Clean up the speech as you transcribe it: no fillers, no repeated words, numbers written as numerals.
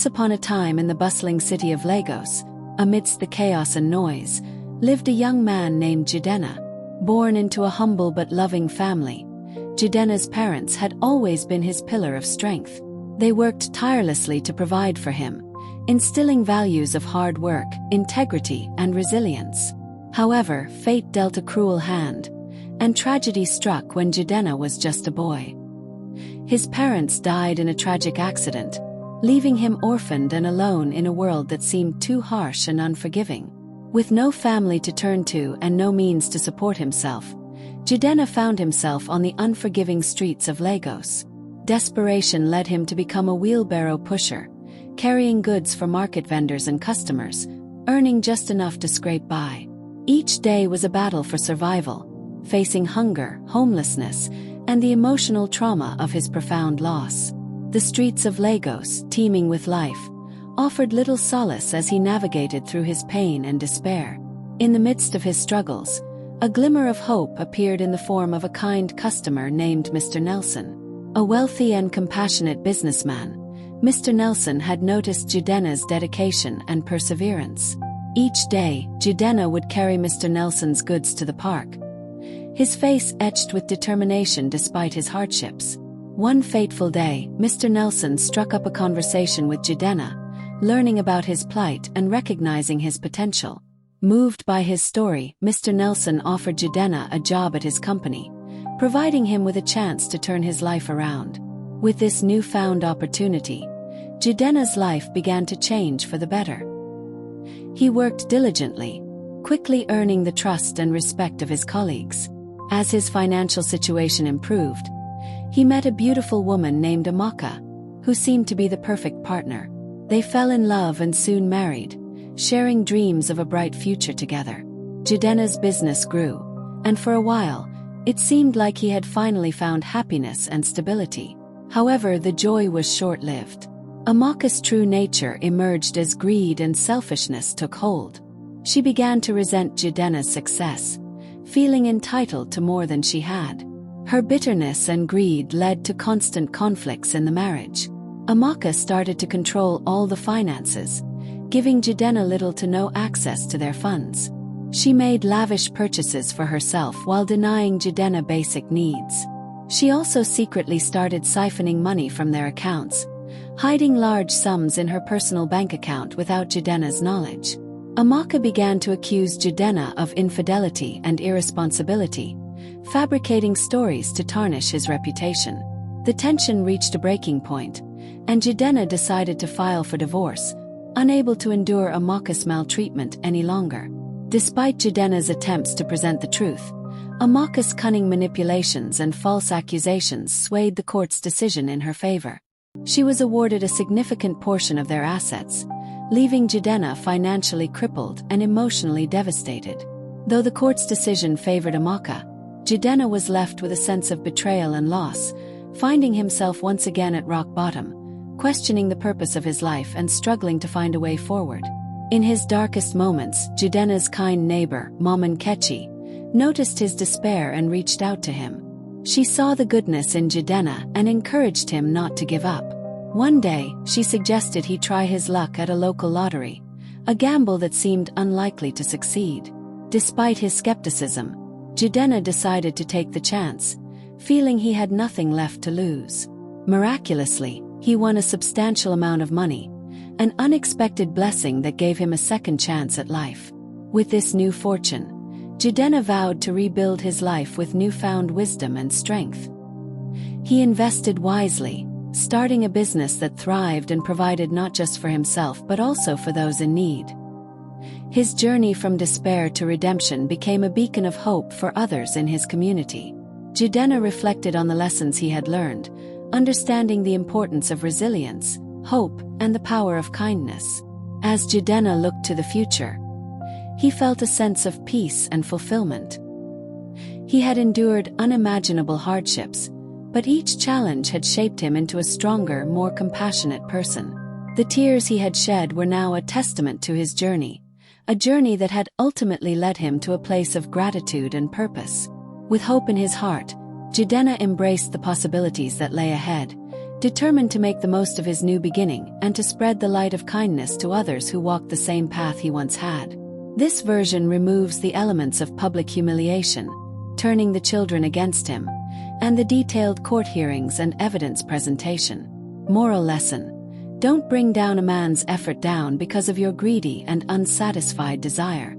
Once upon a time in the bustling city of Lagos, amidst the chaos and noise, lived a young man named Jidenna. Born into a humble but loving family, Jidenna's parents had always been his pillar of strength. They worked tirelessly to provide for him, instilling values of hard work, integrity, and resilience. However, fate dealt a cruel hand, and tragedy struck when Jidenna was just a boy. His parents died in a tragic accident, leaving him orphaned and alone in a world that seemed too harsh and unforgiving. With no family to turn to and no means to support himself, Jidenna found himself on the unforgiving streets of Lagos. Desperation led him to become a wheelbarrow pusher, carrying goods for market vendors and customers, earning just enough to scrape by. Each day was a battle for survival, facing hunger, homelessness, and the emotional trauma of his profound loss. The streets of Lagos, teeming with life, offered little solace as he navigated through his pain and despair. In the midst of his struggles, a glimmer of hope appeared in the form of a kind customer named Mr. Nelson. A wealthy and compassionate businessman, Mr. Nelson had noticed Jidenna's dedication and perseverance. Each day, Jidenna would carry Mr. Nelson's goods to the park, his face etched with determination despite his hardships. One fateful day, Mr. Nelson struck up a conversation with Jidenna, learning about his plight and recognizing his potential. Moved by his story, Mr. Nelson offered Jidenna a job at his company, providing him with a chance to turn his life around. With this newfound opportunity, Jidenna's life began to change for the better. He worked diligently, quickly earning the trust and respect of his colleagues. As his financial situation improved, he met a beautiful woman named Amaka, who seemed to be the perfect partner. They fell in love and soon married, sharing dreams of a bright future together. Jidenna's business grew, and for a while, it seemed like he had finally found happiness and stability. However, the joy was short-lived. Amaka's true nature emerged as greed and selfishness took hold. She began to resent Jidenna's success, feeling entitled to more than she had. Her bitterness and greed led to constant conflicts in the marriage. Amaka started to control all the finances, giving Jidenna little to no access to their funds. She made lavish purchases for herself while denying Jidenna basic needs. She also secretly started siphoning money from their accounts, hiding large sums in her personal bank account without Jidenna's knowledge. Amaka began to accuse Jidenna of infidelity and irresponsibility, fabricating stories to tarnish his reputation. The tension reached a breaking point, and Jidenna decided to file for divorce, unable to endure Amaka's maltreatment any longer. Despite Jidenna's attempts to present the truth, Amaka's cunning manipulations and false accusations swayed the court's decision in her favor. She was awarded a significant portion of their assets, leaving Jidenna financially crippled and emotionally devastated. Though the court's decision favored Amaka, Jidenna was left with a sense of betrayal and loss, finding himself once again at rock bottom, questioning the purpose of his life and struggling to find a way forward. In his darkest moments, Jidenna's kind neighbor, Mama Nkechi, noticed his despair and reached out to him. She saw the goodness in Jidenna and encouraged him not to give up. One day, she suggested he try his luck at a local lottery, a gamble that seemed unlikely to succeed. Despite his skepticism, Jidenna decided to take the chance, feeling he had nothing left to lose. Miraculously, he won a substantial amount of money, an unexpected blessing that gave him a second chance at life. With this new fortune, Jidenna vowed to rebuild his life with newfound wisdom and strength. He invested wisely, starting a business that thrived and provided not just for himself but also for those in need. His journey from despair to redemption became a beacon of hope for others in his community. Jidenna reflected on the lessons he had learned, understanding the importance of resilience, hope, and the power of kindness. As Jidenna looked to the future, he felt a sense of peace and fulfillment. He had endured unimaginable hardships, but each challenge had shaped him into a stronger, more compassionate person. The tears he had shed were now a testament to his journey, a journey that had ultimately led him to a place of gratitude and purpose. With hope in his heart, Jidenna embraced the possibilities that lay ahead, determined to make the most of his new beginning and to spread the light of kindness to others who walked the same path he once had. This version removes the elements of public humiliation, turning the children against him, and the detailed court hearings and evidence presentation. Moral lesson: don't bring down a man's effort down because of your greedy and unsatisfied desire.